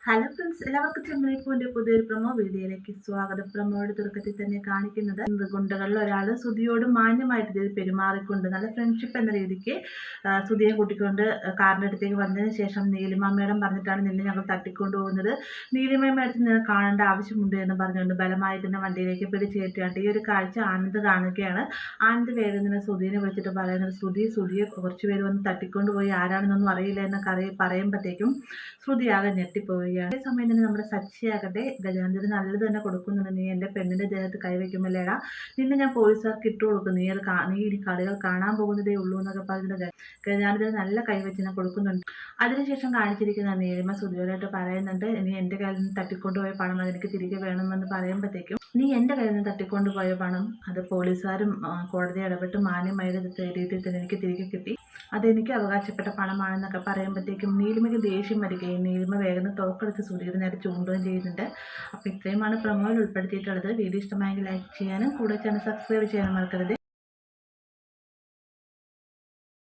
Hello friends, എല്ലാവർക്കും ചെമ്മരിപ്പൂവിന്റെ പുതിയൊരു promo വീഡിയോയിലേക്ക് സ്വാഗതം. പ്രൊമോയുടെ തുടക്കത്തിൽ തന്നെ കാണിക്കുന്നത് ഗുണ്ടകളിൽ ഒരാൾ സുധിയോട് മാന്യമായിട്ട് ഇത് പെരുമാറിക്കൊണ്ട് നല്ല ഫ്രണ്ട്ഷിപ്പ് എന്ന രീതിക്ക് സുധിയെ കൂട്ടിക്കൊണ്ട് കാറിൻ്റെ അടുത്തേക്ക് വന്നതിന് ശേഷം നീലിമ മേഡം പറഞ്ഞിട്ടാണ് നിന്നെ ഞങ്ങൾ തട്ടിക്കൊണ്ടു പോകുന്നത്. നീലിമ മേഡത്തിന് നിന്നെ കാണേണ്ട ആവശ്യമുണ്ട് എന്ന് പറഞ്ഞുകൊണ്ട് ബലമായി തന്നെ വണ്ടിയിലേക്ക് പിടിച്ചേറ്റിയാണ്ട് ഈ ഒരു കാഴ്ച ആനന്ദ് കാണുകയാണ്. ആനന്ദ് വേഗം തന്നെ സുധീനെ വിളിച്ചിട്ട് പറയുന്നത്, സുധിയെ കുറച്ച് പേര് വന്ന് തട്ടിക്കൊണ്ടുപോയി, ആരാണെന്നൊന്നും അറിയില്ല എന്നൊക്കെ പറയുമ്പോഴത്തേക്കും ശ്രുതിയാകെ ഞെട്ടിപ്പോയി. അതേസമയം തന്നെ നമ്മുടെ സച്ചിയാകട്ടെ ഗജാന്തന് നല്ലത് തന്നെ കൊടുക്കുന്നുണ്ട്. നീ എൻ്റെ പെണ്ണിൻ്റെ ദേഹത്ത് കൈവയ്ക്കുമല്ലേടാ, നിന്നെ ഞാൻ പോലീസുകാർക്ക് ഇട്ട് കൊടുക്കും, നീ ഈ കളികൾ കാണാൻ പോകുന്നതേ ഉള്ളൂ എന്നൊക്കെ പറഞ്ഞിട്ട് ഗജാന്തന് നല്ല കൈവച്ചിനെ കൊടുക്കുന്നുണ്ട്. അതിനുശേഷം കാണിച്ചിരിക്കുന്ന നീലിമ സുധിയോടായിട്ട് പറയുന്നുണ്ട്, നീ എൻ്റെ കയ്യിൽ നിന്ന് തട്ടിക്കൊണ്ടുപോയ പണം അതെനിക്ക് തിരികെ വേണമെന്ന് പറയുമ്പോഴത്തേക്കും, നീ എൻ്റെ കയ്യിൽ നിന്ന് തട്ടിക്കൊണ്ടുപോയ പണം അത് പോലീസുകാരും കോടതി ഇടപെട്ട് മാന്യമായ രീതിയിൽ തന്നെ എനിക്ക് തിരികെ കിട്ടി, അതെനിക്ക് അവകാശപ്പെട്ട പണമാണെന്നൊക്കെ പറയുമ്പോഴത്തേക്കും നീലിമയ്ക്ക് ദേഷ്യം വരികയും നീലിമ വേഗം തോക്കെടുത്ത് സുധിയുടെ നേരെ ചൂണ്ടുകയും ചെയ്യുന്നുണ്ട്. അപ്പോൾ ഇത്രയുമാണ് പ്രൊമോയിൽ ഉൾപ്പെടുത്തിയിട്ടുള്ളത്. വീഡിയോ ഇഷ്ടമായെങ്കിൽ ലൈക്ക് ചെയ്യാനും കൂടെ ചാനൽ സബ്സ്ക്രൈബ് ചെയ്യാനും മറക്കരുത്.